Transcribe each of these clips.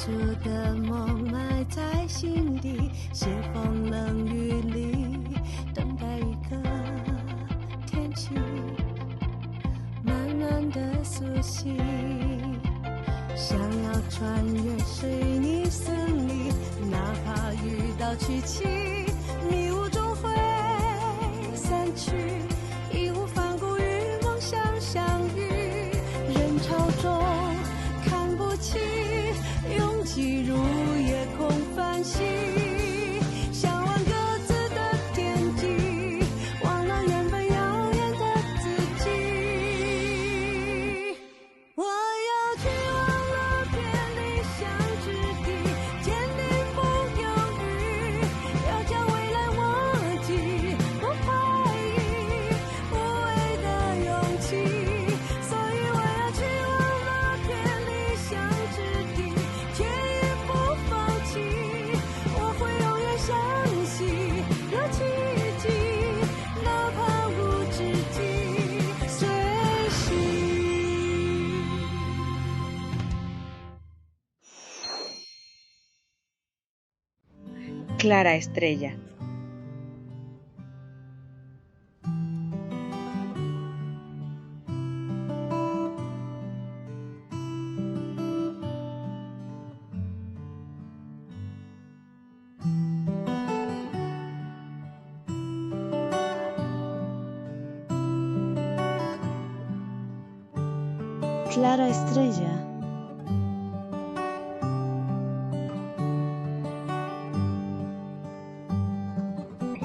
初的梦埋在心底，斜风冷雨里，等待一个天气，慢慢的苏醒。想要穿越水泥森林，哪怕遇到曲奇，迷雾终会散去，义无反顾与梦想相遇。人潮中看不清，拥挤如夜空繁星，向往各自的天际，忘了原本遥远的自己。我要去忘了偏理想之地，坚定不犹豫，要将未来握紧，不怀疑无畏的勇气。所以我要去忘了偏理想之地，却也不放弃。我会永远相信有奇迹，哪怕无止境随行。Clara Estrella. Clara Estrella.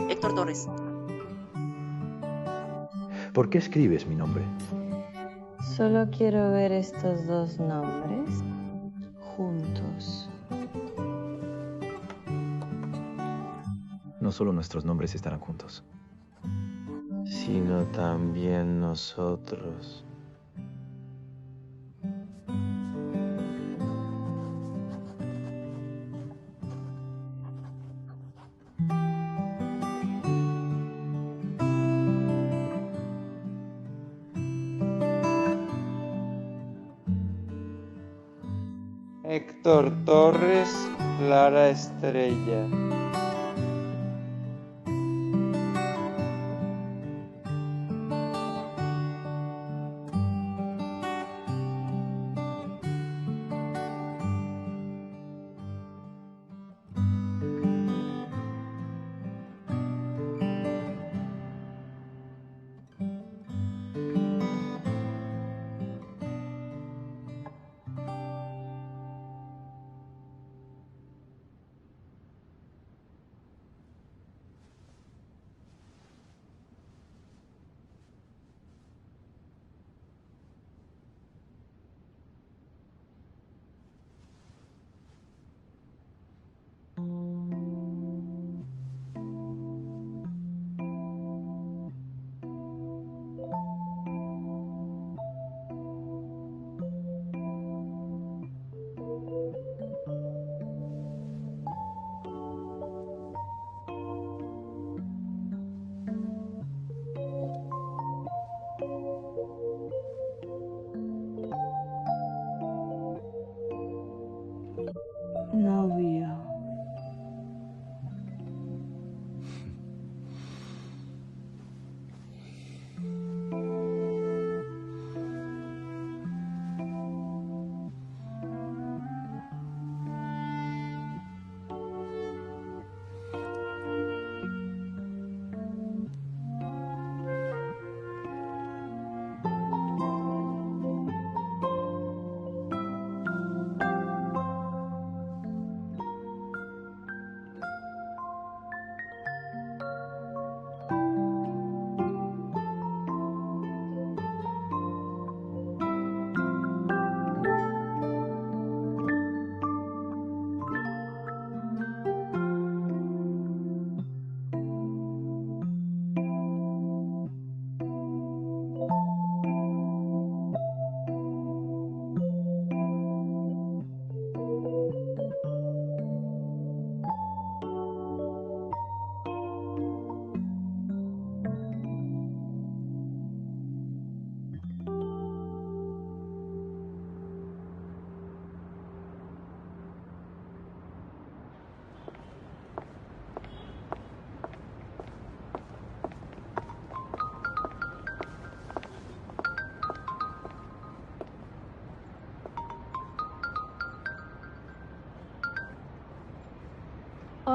Héctor Torres. ¿Por qué escribes mi nombre? Solo quiero ver estos dos nombres juntos. No solo nuestros nombres estarán juntos. Sino también nosotros. Héctor Torres, Clara Estrella.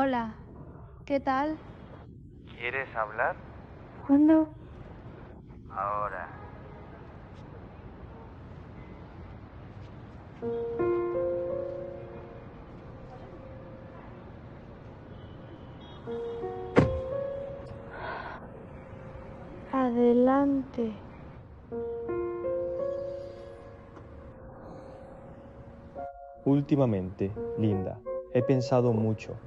Hola, ¿qué tal? ¿Quieres hablar? ¿Cuándo? Ahora. Adelante. Últimamente, Linda, he pensado mucho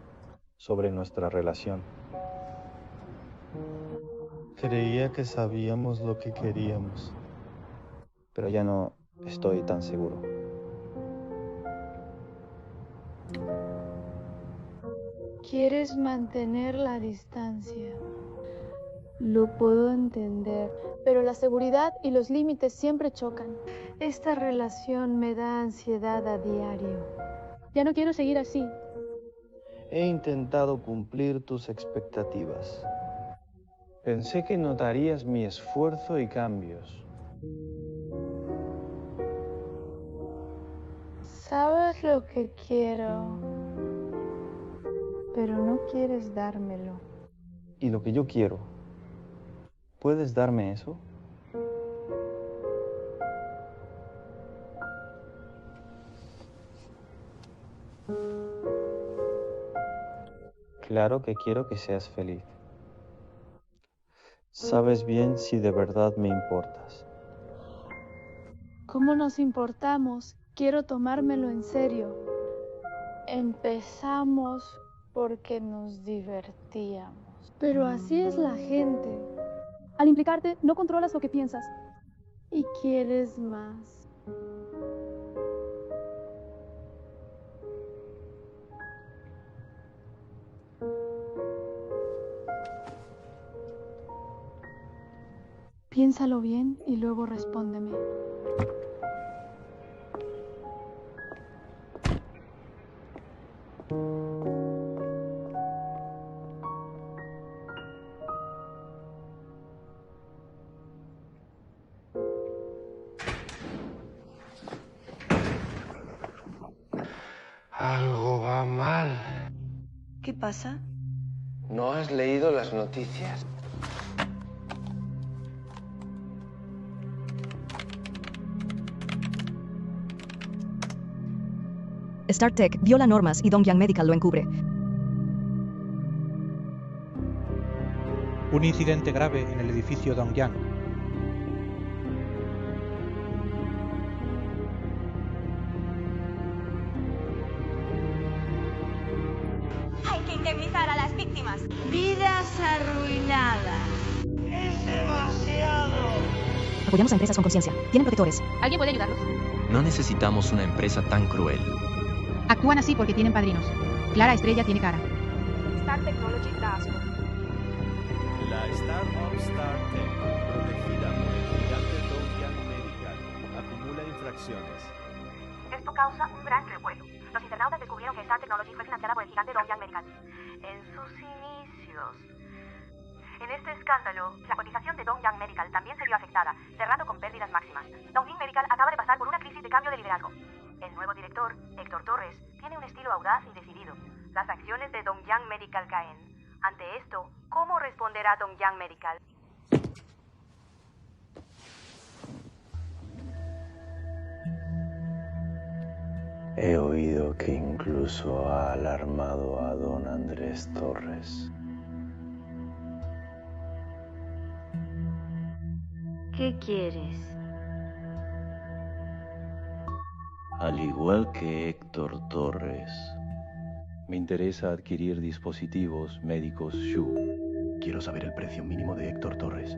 sobre nuestra relación. Creía que sabíamos lo que queríamos, pero ya no estoy tan seguro. Quieres mantener la distancia. Lo puedo entender, pero la seguridad y los límites siempre chocan. Esta relación me da ansiedad a diario. Ya no quiero seguir así. He intentado cumplir tus expectativas. Pensé que notarías mi esfuerzo y cambios. Sabes lo que quiero, pero no quieres dármelo. Y lo que yo quiero, ¿puedes darme eso? Claro que quiero que seas feliz. Sabes bien si de verdad me importas. ¿Cómo nos importamos? Quiero tomármelo en serio. Empezamos porque nos divertíamos. Pero así es la gente. Al implicarte, no controlas lo que piensas. Y quieres más. Piénsalo bien y luego respóndeme. Algo va mal. ¿Qué pasa? ¿No has leído las noticias? StarTech viola normas y Dongyang Medical lo encubre. Un incidente grave en el edificio Dongyang. Hay que indemnizar a las víctimas. Vidas arruinadas. Es demasiado. Apoyamos a empresas con conciencia. Tienen protectores. ¿Alguien puede ayudarlos? No necesitamos una empresa tan cruel. Actúan así porque tienen padrinos. Clara Estrella tiene cara. Star Technology da asco. La startup StarTech, protegida por el gigante Dongyang Medical, acumula infracciones. Esto causa un gran revuelo. Los internautas descubrieron que Star Technology fue financiada por el gigante Dongyang Medical. En sus inicios. En este escándalo, la cotización de Dongyang Medical también se vio afectada, cerrando con pérdidas máximas. Dongyang Medical acaba de pasar por una crisis de cambio de liderazgo. El nuevo director, Héctor Torres, tiene un estilo audaz y decidido. Las acciones de Dongyang Medical caen. Ante esto, ¿cómo responderá Dongyang Medical? He oído que incluso ha alarmado a don Andrés Torres. ¿Qué quieres? Al igual que Héctor Torres, me interesa adquirir dispositivos médicos Shu. Quiero saber el precio mínimo de Héctor Torres.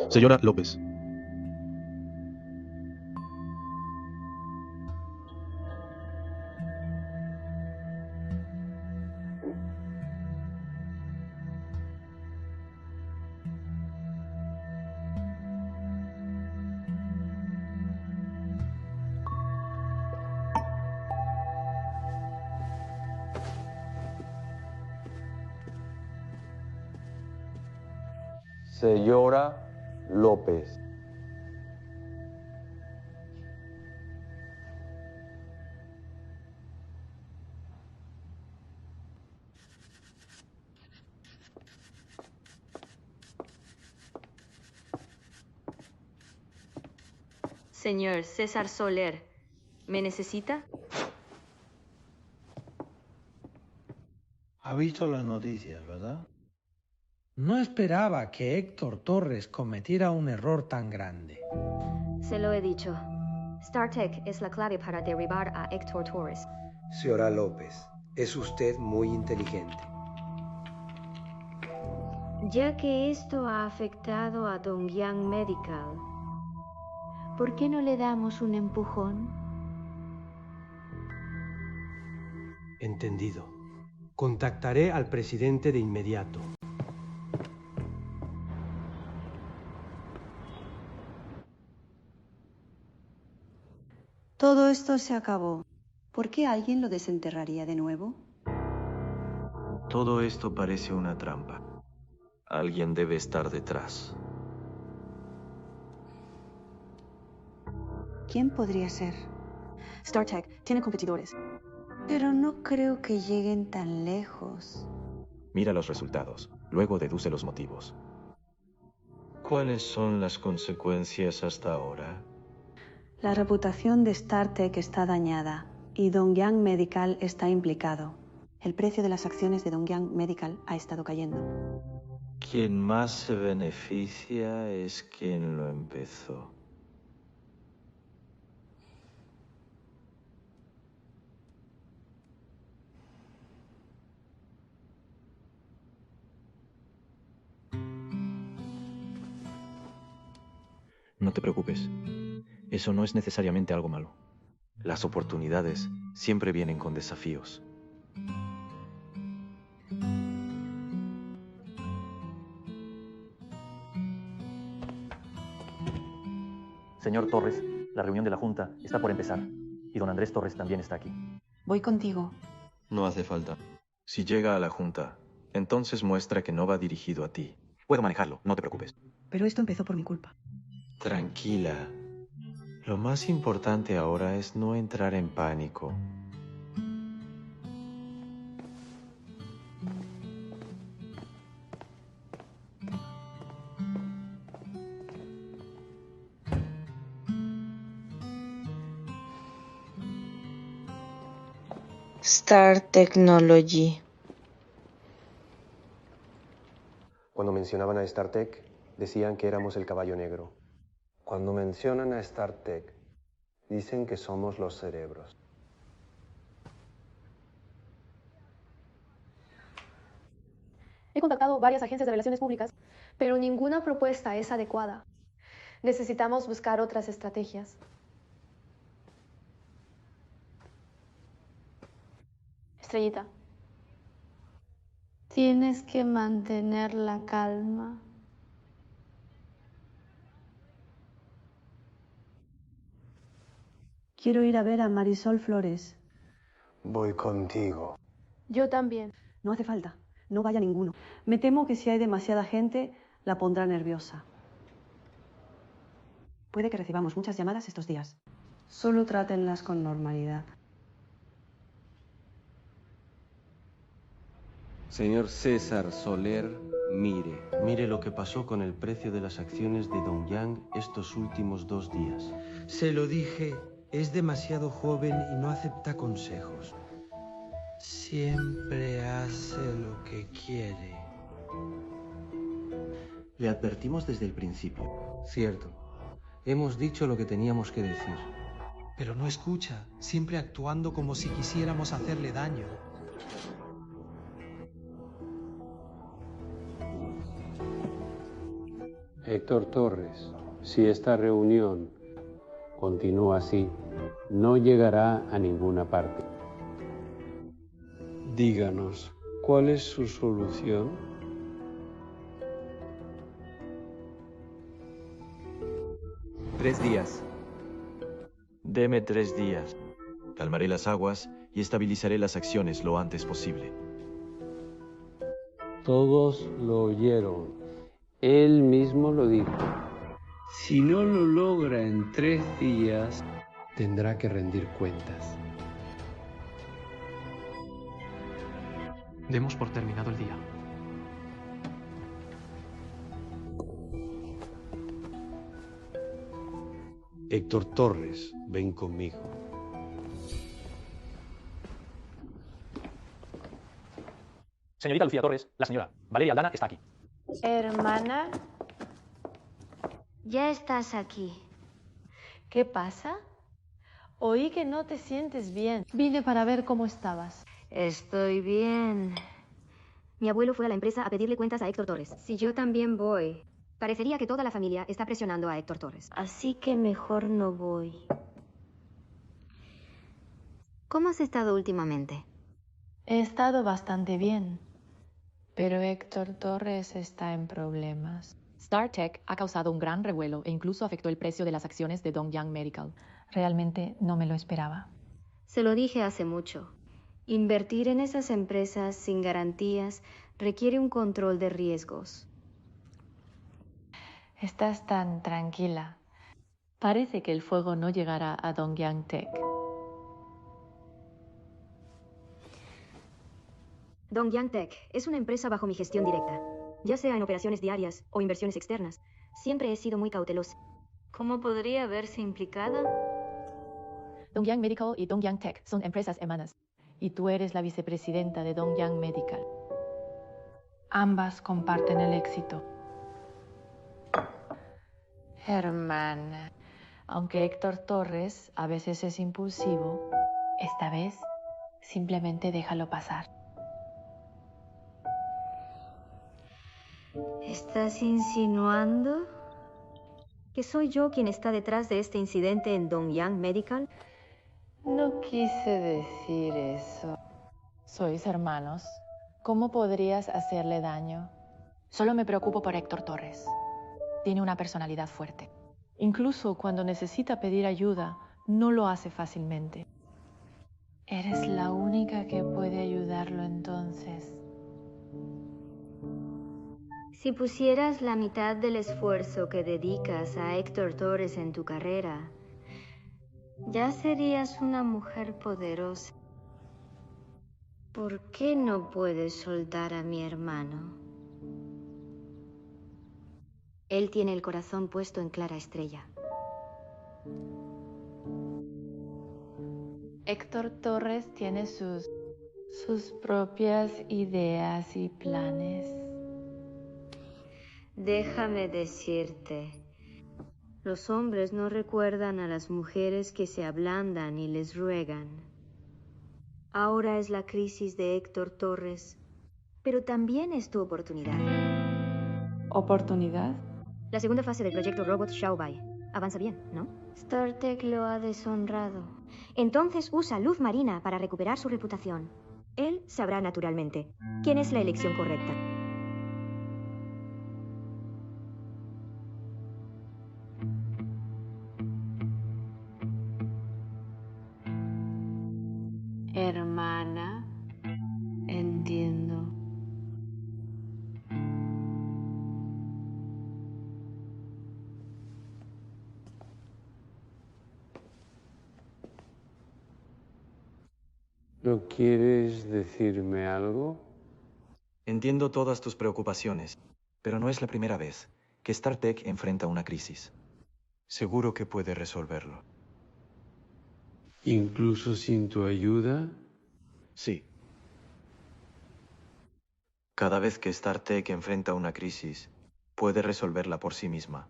Señora López. Señora López. Señor César Soler, ¿me necesita? Ha visto las noticias, ¿verdad? No esperaba que Héctor Torres cometiera un error tan grande. Se lo he dicho. StarTech es la clave para derribar a Héctor Torres. Señora López, es usted muy inteligente. Ya que esto ha afectado a Dongyang Medical, ¿por qué no le damos un empujón? Entendido. Contactaré al presidente de inmediato. Todo esto se acabó. ¿Por qué alguien lo desenterraría de nuevo? Todo esto parece una trampa. Alguien debe estar detrás. ¿Quién podría ser? StarTech tiene competidores. Pero no creo que lleguen tan lejos. Mira los resultados, luego deduce los motivos. ¿Cuáles son las consecuencias hasta ahora? La reputación de StarTech está dañada y Dongyang Medical está implicado. El precio de las acciones de Dongyang Medical ha estado cayendo. Quien más se beneficia es quien lo empezó. No te preocupes. Eso no es necesariamente algo malo. Las oportunidades siempre vienen con desafíos. Señor Torres, la reunión de la Junta está por empezar. Y don Andrés Torres también está aquí. Voy contigo. No hace falta. Si llega a la Junta, entonces muestra que no va dirigido a ti. Puedo manejarlo, no te preocupes. Pero esto empezó por mi culpa. Tranquila. Lo más importante ahora es no entrar en pánico. Star Technology. Cuando mencionaban a StarTech, decían que éramos el caballo negro. Cuando mencionan a StarTech, dicen que somos los cerebros. He contactado varias agencias de relaciones públicas, pero ninguna propuesta es adecuada. Necesitamos buscar otras estrategias. Estrellita. Tienes que mantener la calma. Quiero ir a ver a Marisol Flores. Voy contigo. Yo también. No hace falta. No vaya ninguno. Me temo que si hay demasiada gente, la pondrá nerviosa. Puede que recibamos muchas llamadas estos días. Solo trátenlas con normalidad. Señor César Soler, mire lo que pasó con el precio de las acciones de Dongyang estos últimos 2 días. Se lo dije, es demasiado joven y no acepta consejos. Siempre hace lo que quiere. Le advertimos desde el principio. Cierto. Hemos dicho lo que teníamos que decir. Pero no escucha, siempre actuando como si quisiéramos hacerle daño. Héctor Torres, si esta reunión continúa así, no llegará a ninguna parte. Díganos, ¿cuál es su solución? Tres días. Deme 3 días. Calmaré las aguas y estabilizaré las acciones lo antes posible. Todos lo oyeron. Él mismo lo dijo. Si no lo logra en 3 días, tendrá que rendir cuentas. Demos por terminado el día. Héctor Torres, ven conmigo. Señorita Lucía Torres, la señora Valeria Aldana está aquí. Hermana, ya estás aquí. ¿Qué pasa? Oí que no te sientes bien. Vine para ver cómo estabas. Estoy bien. Mi abuelo fue a la empresa a pedirle cuentas a Héctor Torres. Si yo también voy. Parecería que toda la familia está presionando a Héctor Torres. Así que mejor no voy. ¿Cómo has estado últimamente? He estado bastante bien. Pero Héctor Torres está en problemas. StarTech ha causado un gran revuelo e incluso afectó el precio de las acciones de Dongyang Medical. Realmente no me lo esperaba. Se lo dije hace mucho. Invertir en esas empresas sin garantías requiere un control de riesgos. Estás tan tranquila. Parece que el fuego no llegará a Dongyang Tech. Dongyang Tech es una empresa bajo mi gestión directa. Ya sea en operaciones diarias o inversiones externas, siempre he sido muy cautelosa. ¿Cómo podría verse implicada? Dongyang Medical y Dongyang Tech son empresas hermanas. Y tú eres la vicepresidenta de Dongyang Medical. Ambas comparten el éxito. Hermana, aunque Héctor Torres a veces es impulsivo, esta vez simplemente déjalo pasar. ¿Estás insinuando que soy yo quien está detrás de este incidente en Dongyang Medical? No quise decir eso. Sois hermanos. ¿Cómo podrías hacerle daño? Solo me preocupo por Héctor Torres. Tiene una personalidad fuerte. Incluso cuando necesita pedir ayuda, no lo hace fácilmente. Eres la única que puede ayudarlo entonces. Si pusieras la mitad del esfuerzo que dedicas a Héctor Torres en tu carrera, ya serías una mujer poderosa. ¿Por qué no puedes soltar a mi hermano? Él tiene el corazón puesto en Clara Estrella. Héctor Torres tiene sus propias ideas y planes. Déjame decirte, los hombres no recuerdan a las mujeres que se ablandan y les ruegan. Ahora es la crisis de Héctor Torres, pero también es tu oportunidad. ¿Oportunidad? La segunda fase del proyecto Robot Xiaobai. Avanza bien, ¿no? StarTech lo ha deshonrado. Entonces usa luz marina para recuperar su reputación. Él sabrá naturalmente quién es la elección correcta. Hermana, entiendo. ¿No quieres decirme algo? Entiendo todas tus preocupaciones, pero no es la primera vez que StarTech enfrenta una crisis. Seguro que puede resolverlo. ¿Incluso sin tu ayuda? Sí. Cada vez que StarTech enfrenta una crisis, puede resolverla por sí misma.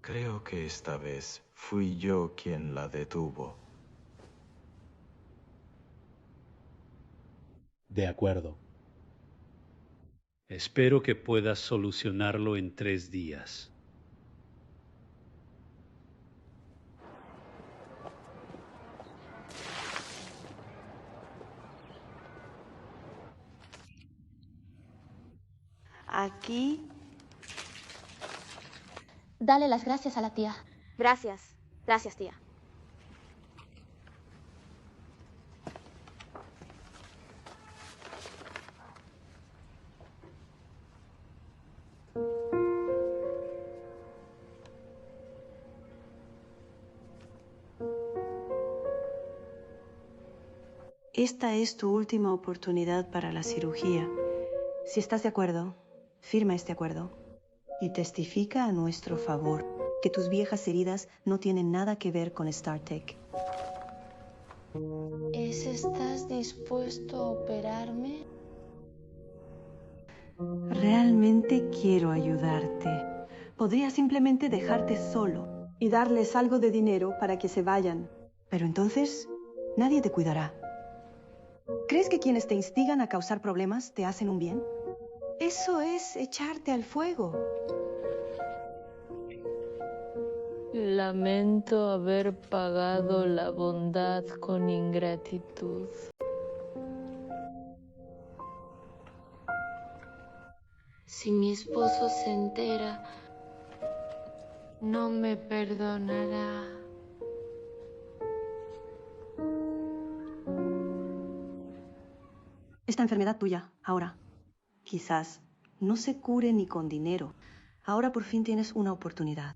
Creo que esta vez fui yo quien la detuvo. De acuerdo. Espero que puedas solucionarlo en 3 días. Aquí. Dale las gracias a la tía. Gracias. Gracias, tía. Esta es tu última oportunidad para la cirugía. Si estás de acuerdo, firma este acuerdo y testifica a nuestro favor que tus viejas heridas no tienen nada que ver con StarTech. ¿Estás dispuesto a operarme? Realmente quiero ayudarte. Podría simplemente dejarte solo y darles algo de dinero para que se vayan. Pero entonces, nadie te cuidará. ¿Crees que quienes te instigan a causar problemas te hacen un bien? Eso es echarte al fuego. Lamento haber pagado la bondad con ingratitud. Si mi esposo se entera, no me perdonará. Esta enfermedad tuya, ahora, quizás no se cure ni con dinero. Ahora por fin tienes una oportunidad.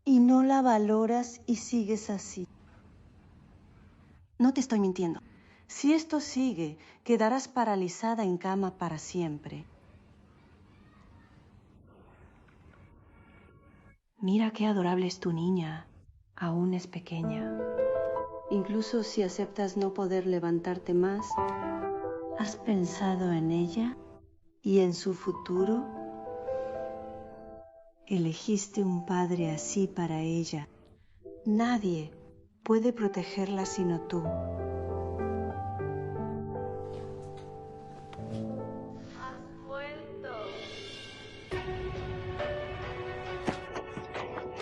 Y no la valoras y sigues así. No te estoy mintiendo. Si esto sigue, quedarás paralizada en cama para siempre. Mira qué adorable es tu niña. Aún es pequeña. Incluso si aceptas no poder levantarte más, ¿has pensado en ella y en su futuro? Elegiste un padre así para ella. Nadie puede protegerla sino tú. Has vuelto.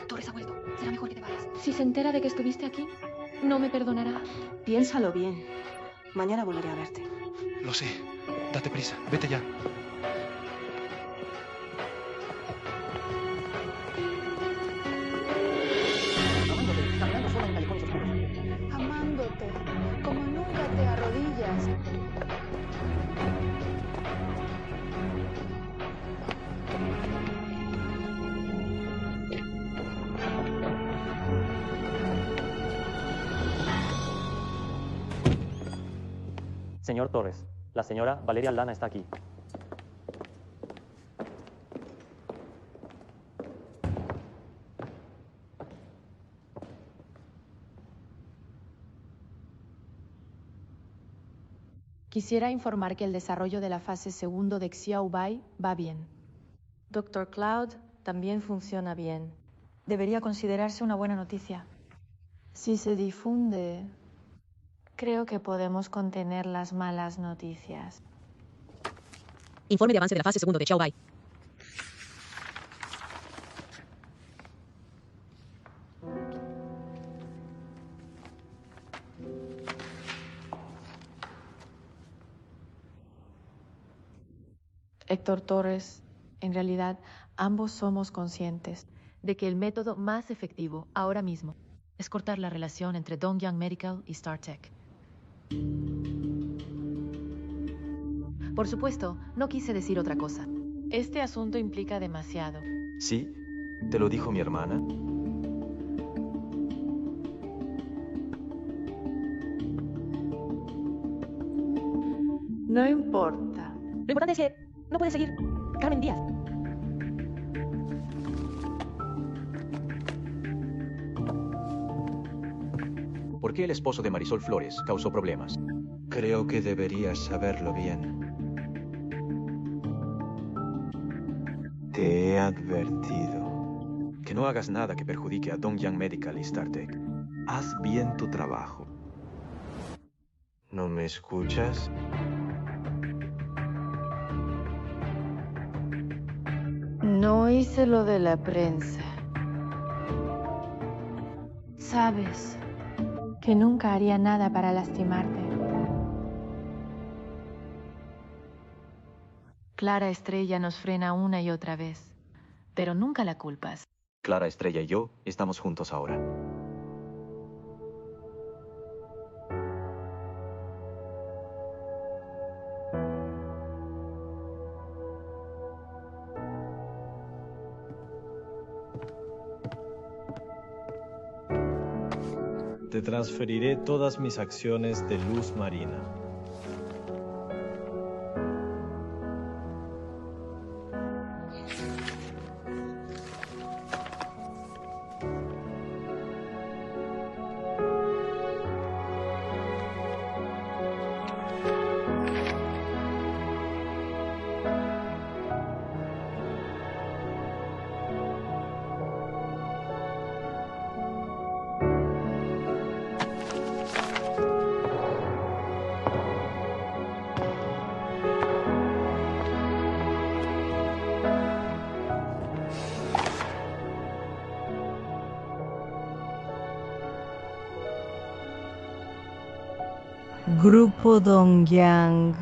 Torres ha vuelto. Será mejor que te vayas. Si se entera de que estuviste aquí, no me perdonará. Piénsalo bien. Mañana volveré a verte. Lo sé. Date prisa. Vete ya. Amándote, como nunca te arrodillas. Señor Torres, la señora Valeria Aldana está aquí. Quisiera informar que el desarrollo de la fase segundo de Xiao Bai va bien. Dr. Cloud también funciona bien. Debería considerarse una buena noticia. Si se difunde, creo que podemos contener las malas noticias. Informe de avance de la fase segundo de Xiao Bai. Héctor Torres, en realidad, ambos somos conscientes De que el método más efectivo ahora mismo es cortar la relación entre Dongyang Medical y StarTech. Por supuesto, no quise decir otra cosa. Este asunto implica demasiado. ¿Sí? ¿Te lo dijo mi hermana? No importa. Lo importante es que no puede seguir Carmen Díaz. ¿Por qué el esposo de Marisol Flores causó problemas? Creo que deberías saberlo bien. Te he advertido que no hagas nada que perjudique a Dongyang Medical y StarTech. Haz bien tu trabajo. ¿No me escuchas? No hice lo de la prensa. Sabes que nunca haría nada para lastimarte. Clara Estrella nos frena una y otra vez, pero nunca la culpas. Clara Estrella y yo estamos juntos ahora. Te transferiré todas mis acciones de Luz Marina. Grupo Dongyang.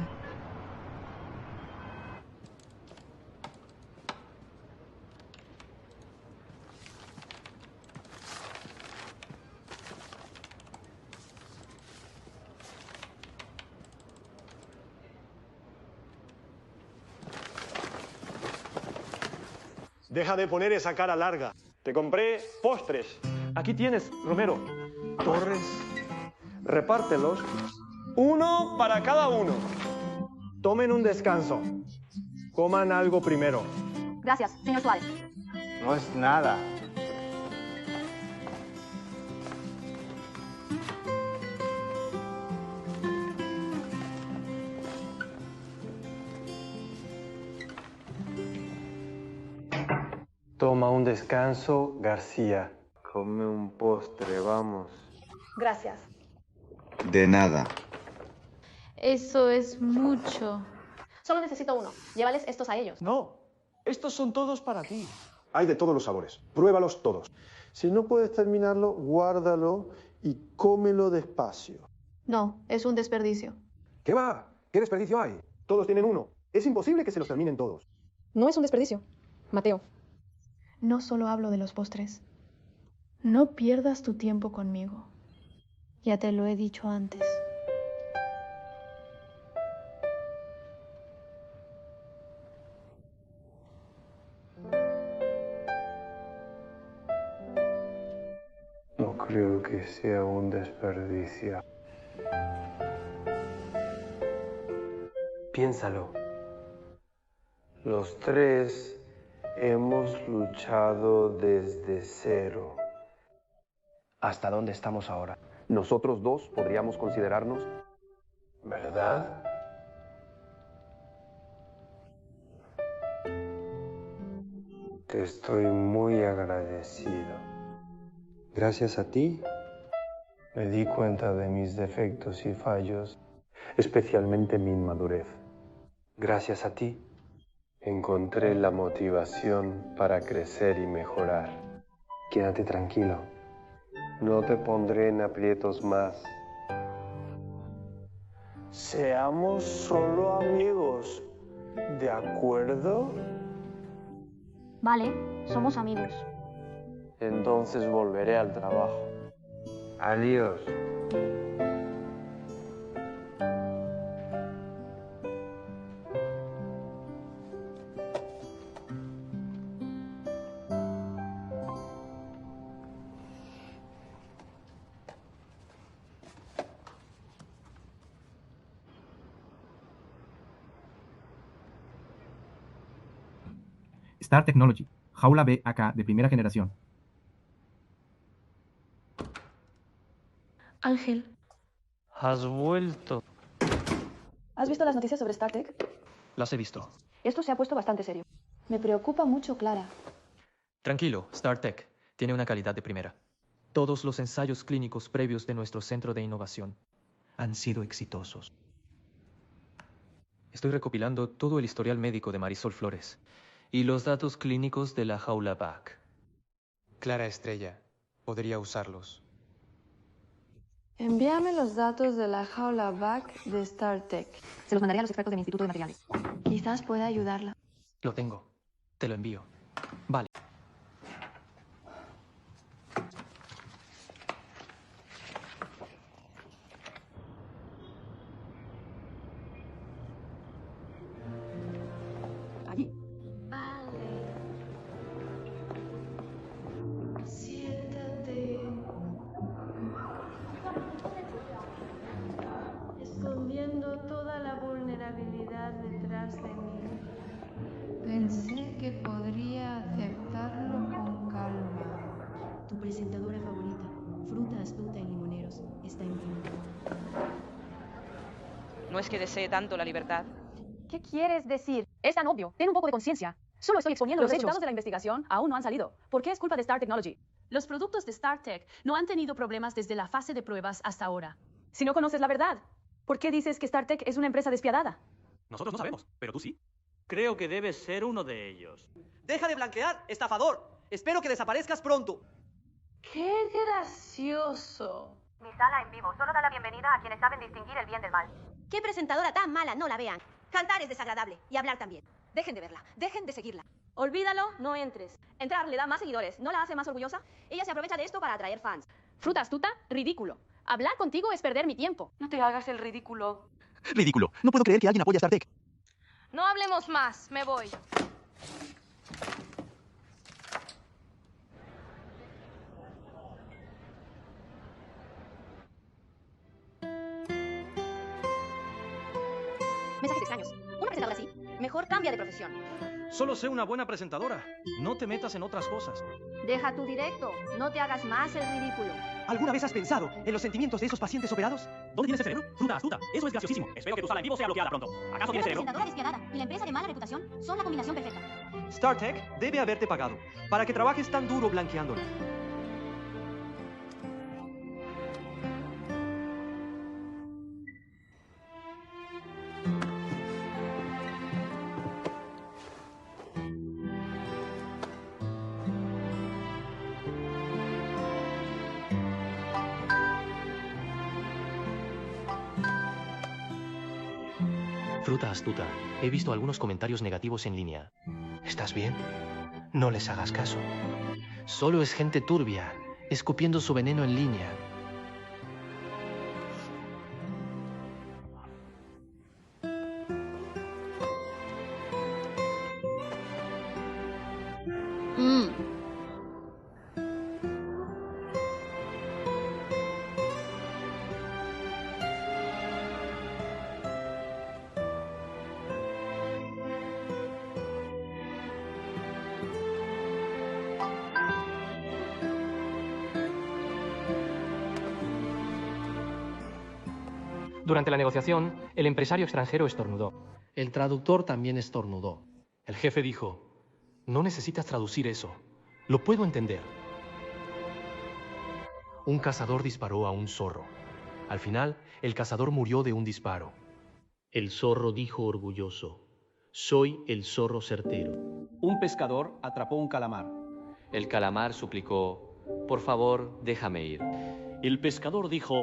Deja de poner esa cara larga. Te compré postres. Aquí tienes, Romero. Torres, repártelos. Uno para cada uno. Tomen un descanso. Coman algo primero. Gracias, señor Suárez. No es nada. Toma un descanso, García. Come un postre, vamos. Gracias. De nada. Eso es mucho. Solo necesito uno. Llévales estos a ellos. No, estos son todos para ti. Hay de todos los sabores. Pruébalos todos. Si no puedes terminarlo, guárdalo y cómelo despacio. No, es un desperdicio. ¿Qué va? ¿Qué desperdicio hay? Todos tienen uno. Es imposible que se los terminen todos. No es un desperdicio. Mateo. No solo hablo de los postres. No pierdas tu tiempo conmigo. Ya te lo he dicho antes. No creo que sea un desperdicio. Piénsalo. Los tres hemos luchado desde cero. ¿Hasta dónde estamos ahora? Nosotros dos podríamos considerarnos... ¿Verdad? Te estoy muy agradecido. Gracias a ti, me di cuenta de mis defectos y fallos, especialmente mi inmadurez. Gracias a ti, encontré la motivación para crecer y mejorar. Quédate tranquilo. No te pondré en aprietos más. Seamos solo amigos, ¿de acuerdo? Vale, somos amigos. Entonces volveré al trabajo. Adiós. Star Technology, jaula BAK de primera generación. Ángel. Has vuelto. ¿Has visto las noticias sobre StarTech? Las he visto. Esto se ha puesto bastante serio. Me preocupa mucho, Clara. Tranquilo, StarTech tiene una calidad de primera. Todos los ensayos clínicos previos de nuestro centro de innovación han sido exitosos. Estoy recopilando todo el historial médico de Marisol Flores y los datos clínicos de la jaula BAK. Clara Estrella podría usarlos. Envíame los datos de la jaula BAK de StarTech. Se los mandaré a los expertos de mi Instituto de Materiales. Quizás pueda ayudarla. Lo tengo. Te lo envío. Vale. Allí. Vale. Siéntate. Escondiendo toda la vulnerabilidad detrás de mí. Pensé que podría aceptarlo con calma. Tu presentadora favorita, fruta astuta en limoneros, está enferma. No es que desee tanto la libertad. ¿Qué quieres decir? Es tan obvio. Ten un poco de conciencia. Solo estoy exponiendo los resultados de la investigación aún no han salido. ¿Por qué es culpa de Star Technology? Los productos de StarTech no han tenido problemas desde la fase de pruebas hasta ahora. Si no conoces la verdad, ¿por qué dices que StarTech es una empresa despiadada? Nosotros no sabemos, pero tú sí. Creo que debes ser uno de ellos. ¡Deja de blanquear, estafador! Espero que desaparezcas pronto. ¡Qué gracioso! Mi sala en vivo solo da la bienvenida a quienes saben distinguir el bien del mal. ¿Qué presentadora tan mala? No la vean. Cantar es desagradable y hablar también. Dejen de verla, dejen de seguirla. Olvídalo, no entres. Entrar le da más seguidores, ¿no la hace más orgullosa? Ella se aprovecha de esto para atraer fans. Fruta astuta, ridículo. Hablar contigo es perder mi tiempo. No te hagas el ridículo. Ridículo. No puedo creer que alguien apoye a StarTech. No hablemos más, me voy. Mensajes extraños. Una presentadora así, mejor cambia de profesión. Solo sé una buena presentadora. No te metas en otras cosas. Deja tu directo, no te hagas más el ridículo. ¿Alguna vez has pensado en los sentimientos de esos pacientes operados? ¿Dónde tienes el cerebro? Fruta astuta. Eso es graciosísimo. Espero que tu sala en vivo sea bloqueada pronto. ¿Acaso tienes cerebro? La presentadora despiadada y la empresa de mala reputación son la combinación perfecta. StarTech debe haberte pagado para que trabajes tan duro blanqueándolo. Fruta astuta. He visto algunos comentarios negativos en línea. ¿Estás bien? No les hagas caso. Solo es gente turbia, escupiendo su veneno en línea. Durante la negociación, el empresario extranjero estornudó. El traductor también estornudó. El jefe dijo, no necesitas traducir eso. Lo puedo entender. Un cazador disparó a un zorro. Al final, el cazador murió de un disparo. El zorro dijo orgulloso, soy el zorro certero. Un pescador atrapó un calamar. El calamar suplicó, por favor, déjame ir. El pescador dijo,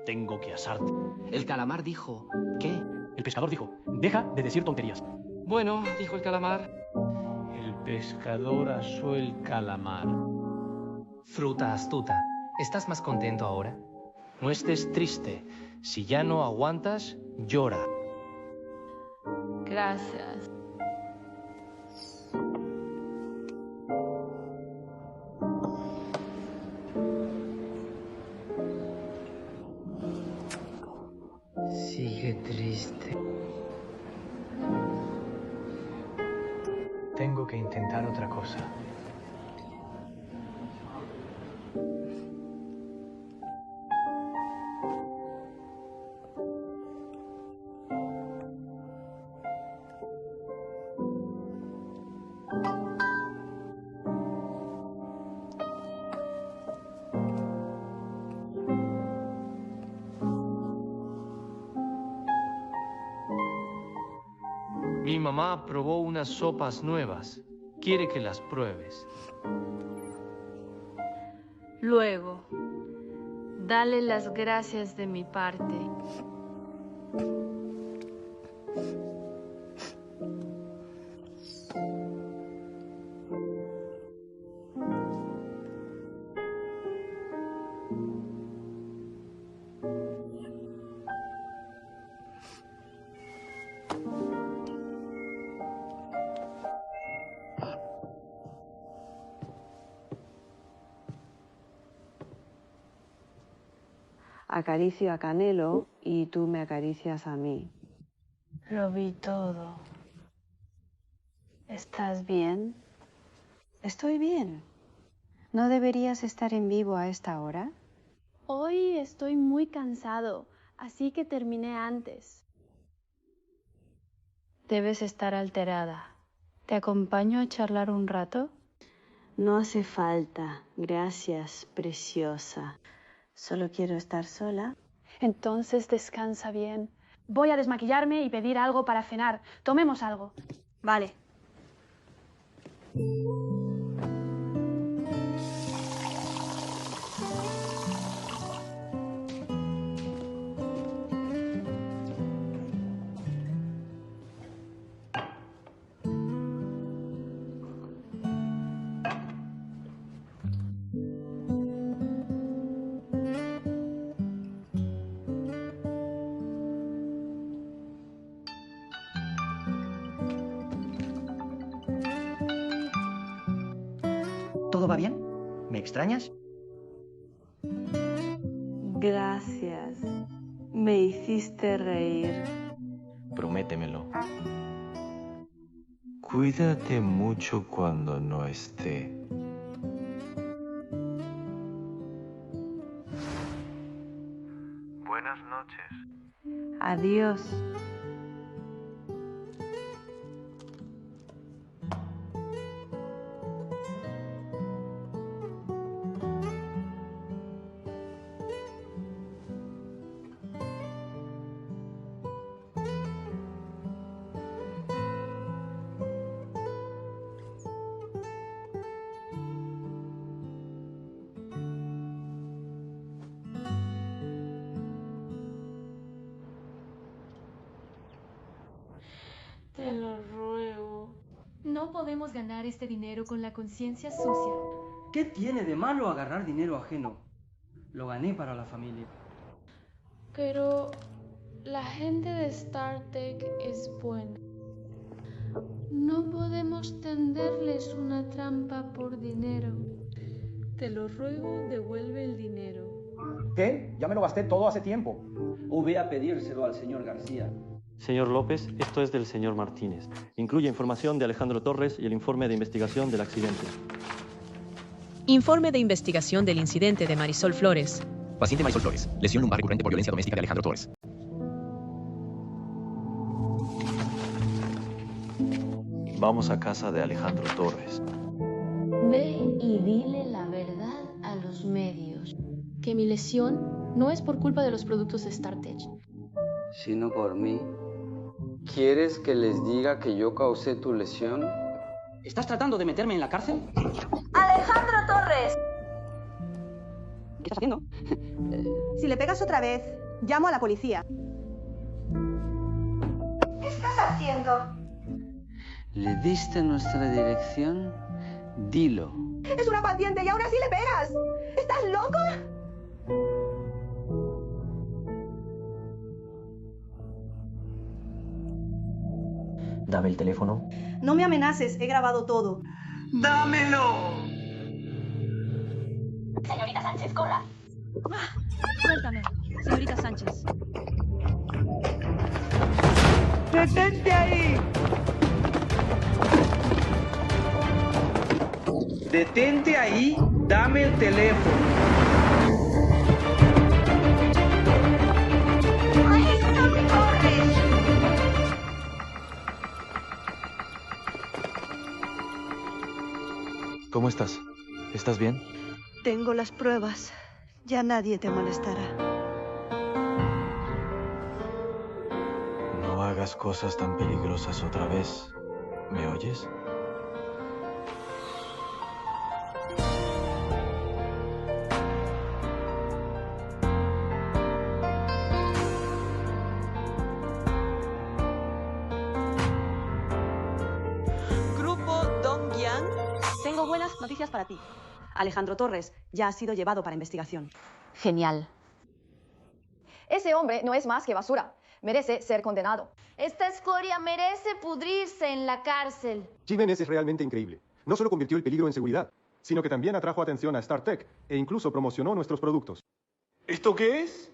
tengo que asarte. El calamar dijo, ¿qué? El pescador dijo, deja de decir tonterías. Bueno, dijo el calamar. El pescador asó el calamar. Fruta astuta, ¿estás más contento ahora? No estés triste. Si ya no aguantas, llora. Gracias. Sigue triste. Tengo que intentar otra cosa. Mi mamá probó unas sopas nuevas. Quiere que las pruebes. Luego, dale las gracias de mi parte. Acaricio a Canelo y tú me acaricias a mí. Lo vi todo. ¿Estás bien? Estoy bien. ¿No deberías estar en vivo a esta hora? Hoy estoy muy cansado, así que terminé antes. Debes estar alterada. ¿Te acompaño a charlar un rato? No hace falta. Gracias, preciosa. Solo quiero estar sola. Entonces descansa bien. Voy a desmaquillarme y pedir algo para cenar. Tomemos algo. Vale. ¿Todo va bien? ¿Me extrañas? Gracias. Me hiciste reír. Prométemelo. Cuídate mucho cuando no esté. Buenas noches. Adiós. Te lo ruego. No podemos ganar este dinero con la conciencia sucia. ¿Qué tiene de malo agarrar dinero ajeno? Lo gané para la familia. Pero la gente de StarTech es buena. No podemos tenderles una trampa por dinero. Te lo ruego, devuelve el dinero. ¿Qué? Ya me lo gasté todo hace tiempo. O ve a pedírselo al señor García. Señor López, esto es del señor Martínez. Incluye información de Alejandro Torres y el informe de investigación del accidente. Informe de investigación del incidente de Marisol Flores. Paciente Marisol Flores. Lesión lumbar recurrente por violencia doméstica de Alejandro Torres. Vamos a casa de Alejandro Torres. Ve y dile la verdad a los medios. Que mi lesión no es por culpa de los productos de StarTech. Sino por mí. ¿Quieres que les diga que yo causé tu lesión? ¿Estás tratando de meterme en la cárcel? ¡Alejandro Torres! ¿Qué estás haciendo? Si le pegas otra vez, llamo a la policía. ¿Qué estás haciendo? ¿Le diste nuestra dirección? Dilo. ¡Es una paciente y aún así le pegas! ¿Estás loco? Dame el teléfono. No me amenaces, he grabado todo. ¡Dámelo! Señorita Sánchez, corra. Suéltame, señorita Sánchez. ¡Detente ahí! ¡Detente ahí! ¡Dame el teléfono! ¿Cómo estás? ¿Estás bien? Tengo las pruebas. Ya nadie te molestará. No hagas cosas tan peligrosas otra vez. ¿Me oyes? Grupo Dongyang. Tengo buenas noticias para ti. Alejandro Torres ya ha sido llevado para investigación. Genial. Ese hombre no es más que basura. Merece ser condenado. Esta escoria merece pudrirse en la cárcel. Jiménez es realmente increíble. No solo convirtió el peligro en seguridad, sino que también atrajo atención a StarTech e incluso promocionó nuestros productos. ¿Esto qué es?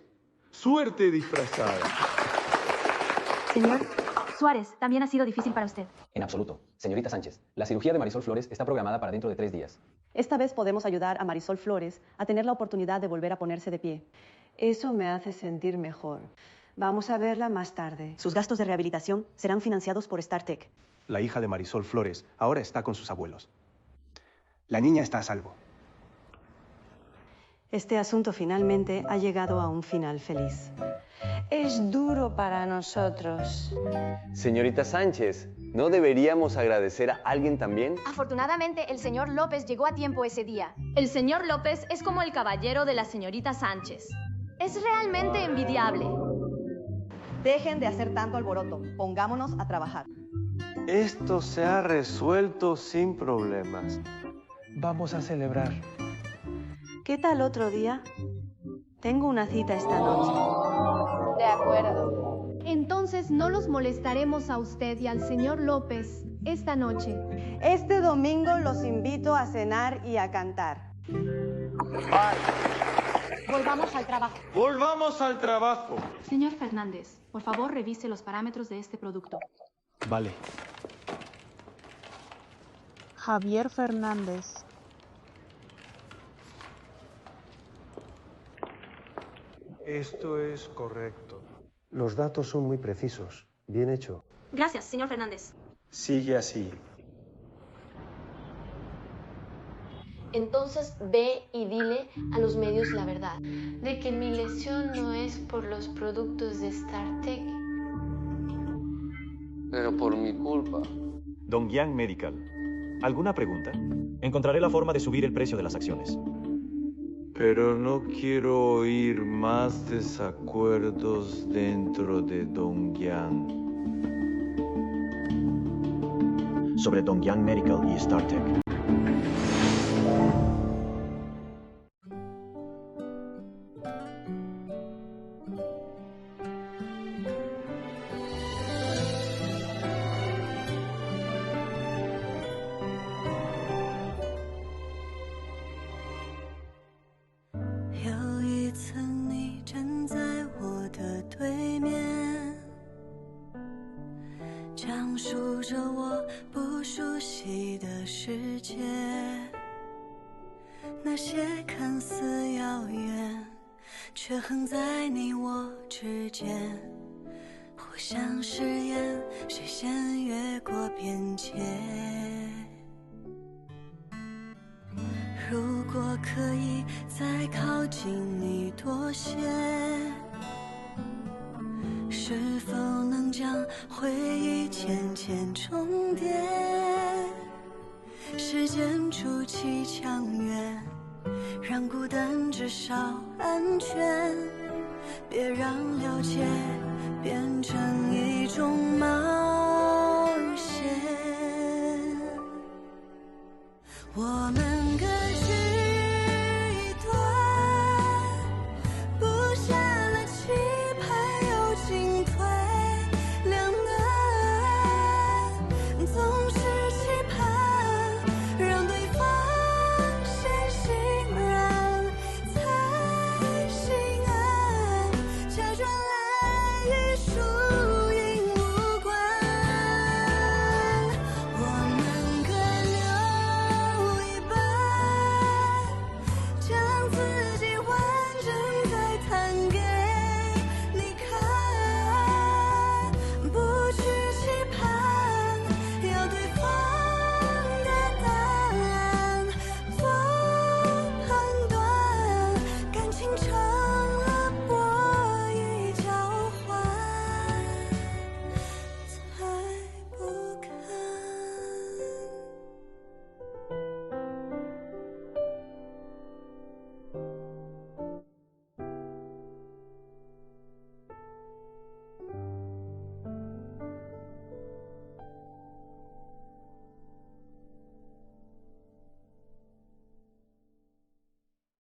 Suerte disfrazada. Señor Suárez, también ha sido difícil para usted. En absoluto. Señorita Sánchez, la cirugía de Marisol Flores está programada para dentro de 3 días. Esta vez podemos ayudar a Marisol Flores a tener la oportunidad de volver a ponerse de pie. Eso me hace sentir mejor. Vamos a verla más tarde. Sus gastos de rehabilitación serán financiados por StarTech. La hija de Marisol Flores ahora está con sus abuelos. La niña está a salvo. Este asunto finalmente ha llegado a un final feliz. Es duro para nosotros. Señorita Sánchez, ¿no deberíamos agradecer a alguien también? Afortunadamente, el señor López llegó a tiempo ese día. El señor López es como el caballero de la señorita Sánchez. Es realmente envidiable. Dejen de hacer tanto alboroto. Pongámonos a trabajar. Esto se ha resuelto sin problemas. Vamos a celebrar. ¿Qué tal otro día? Tengo una cita esta noche. De acuerdo. Entonces no los molestaremos a usted y al señor López esta noche. Este domingo los invito a cenar y a cantar. Volvamos al trabajo. Volvamos al trabajo. Señor Fernández, por favor revise los parámetros de este producto. Vale. Javier Fernández. Esto es correcto. Los datos son muy precisos. Bien hecho. Gracias, señor Fernández. Sigue así. Entonces ve y dile a los medios la verdad, de que mi lesión no es por los productos de StarTech. Pero por mi culpa. Dongyang Medical. ¿Alguna pregunta? Encontraré la forma de subir el precio de las acciones. Pero no quiero oír más desacuerdos dentro de Dongyang. Sobre Dongyang Medical y StarTech.那些看似遥远，却横在你我之间，互相试验，谁先越过边界。如果可以再靠近你多些，是否能将回忆渐渐重叠？时间筑起墙垣，让孤单至少安全，别让了解变成一种冒险。我们